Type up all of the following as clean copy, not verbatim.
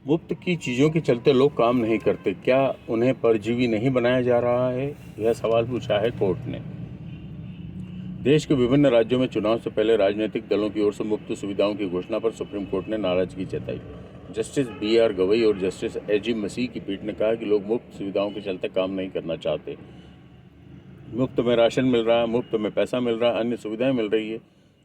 मुफ्त की चीज़ों के चलते लोग काम नहीं करते, क्या उन्हें परजीवी नहीं बनाया जा रहा है? यह सवाल पूछा है कोर्ट ने। देश के विभिन्न राज्यों में चुनाव से पहले राजनीतिक दलों की ओर से मुफ्त सुविधाओं की घोषणा पर सुप्रीम कोर्ट ने नाराजगी जताई। जस्टिस BR गवई और जस्टिस AG मसीह की पीठ ने कहा कि लोग मुफ्त सुविधाओं के चलते काम नहीं करना चाहते। मुफ्त में राशन मिल रहा है, मुफ्त में पैसा मिल रहा है, अन्य सुविधाएं मिल रही है।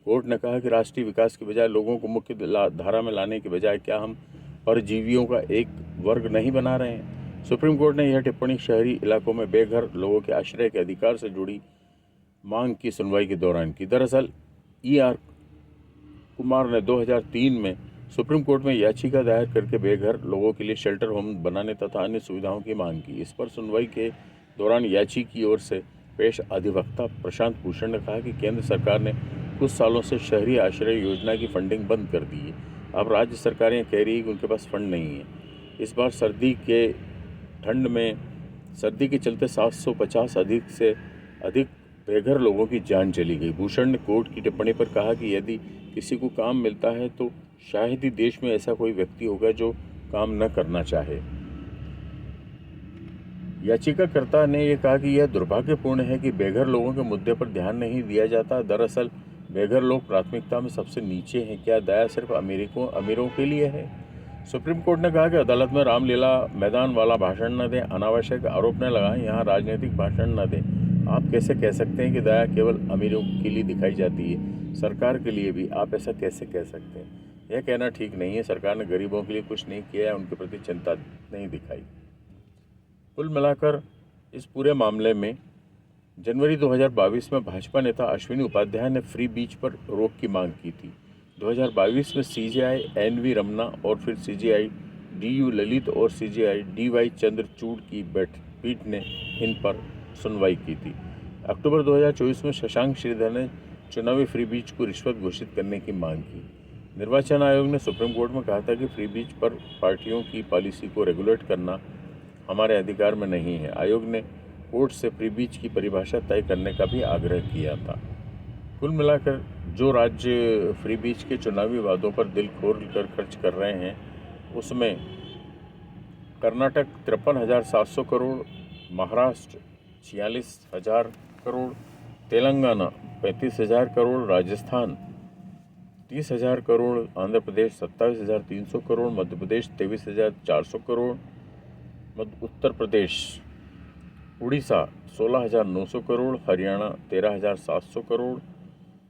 कोर्ट ने कहा कि राष्ट्रीय विकास के बजाय लोगों को मुख्य धारा में लाने के बजाय क्या हम परजीवियों का एक वर्ग नहीं बना रहे हैं? सुप्रीम कोर्ट ने यह टिप्पणी शहरी इलाकों में बेघर लोगों के आश्रय के अधिकार से जुड़ी मांग की सुनवाई के दौरान की। दरअसल ER कुमार ने 2003 में सुप्रीम कोर्ट में याचिका दायर करके बेघर लोगों के लिए शेल्टर होम बनाने तथा अन्य सुविधाओं की मांग की। इस पर सुनवाई के दौरान याची की ओर से पेश अधिवक्ता प्रशांत भूषण ने कहा कि केंद्र सरकार ने कुछ सालों से शहरी आश्रय योजना की फंडिंग बंद कर दी है। अब राज्य सरकारें कह रही है कि उनके पास फंड नहीं है। इस बार सर्दी के चलते 750 अधिक से अधिक बेघर लोगों की जान चली गई। भूषण ने कोर्ट की टिप्पणी पर कहा कि यदि किसी को काम मिलता है तो शायद ही देश में ऐसा कोई व्यक्ति होगा जो काम न करना चाहे। याचिकाकर्ता ने यह कहा कि यह दुर्भाग्यपूर्ण है कि बेघर लोगों के मुद्दे पर ध्यान नहीं दिया जाता। दरअसल बेघर लोग प्राथमिकता में सबसे नीचे हैं। क्या दया सिर्फ अमीरों के लिए है? सुप्रीम कोर्ट ने कहा कि अदालत में रामलीला मैदान वाला भाषण न दें, अनावश्यक आरोप न लगाएं, यहाँ राजनीतिक भाषण न दें। आप कैसे कह सकते हैं कि दया केवल अमीरों के लिए दिखाई जाती है? सरकार के लिए भी आप ऐसा कैसे कह सकते हैं? यह कहना ठीक नहीं है। सरकार ने गरीबों के लिए कुछ नहीं किया है, उनके प्रति चिंता नहीं दिखाई। कुल मिलाकर इस पूरे मामले में जनवरी 2022 में भाजपा नेता अश्विनी उपाध्याय ने फ्री बीच पर रोक की मांग की थी। 2022 में CJI NV रमना और फिर CJI DU ललित और CJI DY चंद्रचूड़ की पीठ ने इन पर सुनवाई की थी। अक्टूबर 2024 में शशांक श्रीधर ने चुनावी फ्री बीच को रिश्वत घोषित करने की मांग की। निर्वाचन आयोग ने सुप्रीम कोर्ट में कहा था कि फ्री बीच पर पार्टियों की पॉलिसी को रेगुलेट करना हमारे अधिकार में नहीं है। आयोग ने कोर्ट से फ्री बीच की परिभाषा तय करने का भी आग्रह किया था। कुल मिलाकर जो राज्य फ्री बीच के चुनावी वादों पर दिल खोल कर खर्च कर रहे हैं उसमें कर्नाटक 53,700 करोड़, महाराष्ट्र 46,000 करोड़, तेलंगाना 35,000 करोड़, राजस्थान 30,000 करोड़, आंध्र प्रदेश 27,300 करोड़, मध्य प्रदेश 23,400 करोड़, उत्तर प्रदेश उड़ीसा 16,900 करोड़, हरियाणा 13,700 करोड़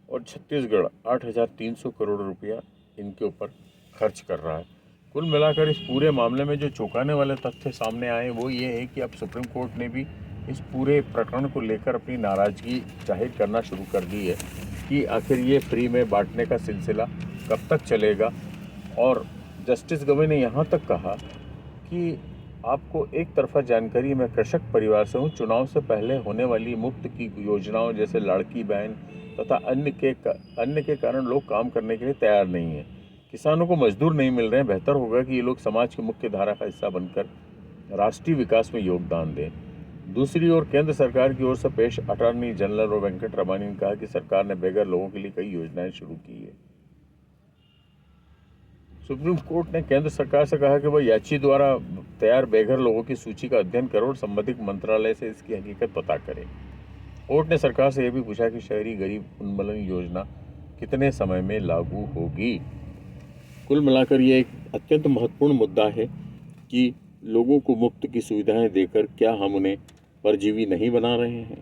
और छत्तीसगढ़ 8,300 करोड़ रुपया इनके ऊपर खर्च कर रहा है। कुल मिलाकर इस पूरे मामले में जो चौंकाने वाले तथ्य सामने आए वो ये है कि अब सुप्रीम कोर्ट ने भी इस पूरे प्रकरण को लेकर अपनी नाराज़गी जाहिर करना शुरू कर दी है कि आखिर ये फ्री में बांटने का सिलसिला कब तक चलेगा। और जस्टिस गवई ने यहाँ तक कहा कि आपको एक तरफा जानकारी, मैं कृषक परिवार से हूँ, चुनाव से पहले होने वाली मुफ्त की योजनाओं जैसे लाड़की बहन तथा अन्य के कारण लोग काम करने के लिए तैयार नहीं हैं। किसानों को मजदूर नहीं मिल रहे हैं। बेहतर होगा कि ये लोग समाज की मुख्य धारा का हिस्सा बनकर राष्ट्रीय विकास में योगदान दें। दूसरी ओर केंद्र सरकार की ओर से पेश अटॉर्नी जनरल वेंकट रमानी ने कहा कि सरकार ने बेघर लोगों के लिए कई योजनाएं शुरू की है। सुप्रीम कोर्ट ने केंद्र सरकार से कहा कि वह याची द्वारा तैयार बेघर लोगों की सूची का अध्ययन करे और संबंधित मंत्रालय से इसकी हकीकत पता करे। कोर्ट ने सरकार से यह भी पूछा कि शहरी गरीब उन्मूलन योजना कितने समय में लागू होगी। कुल मिलाकर यह एक अत्यंत महत्वपूर्ण मुद्दा है कि लोगों को मुफ्त की सुविधाएं देकर क्या हम उन्हें परजीवी नहीं बना रहे हैं।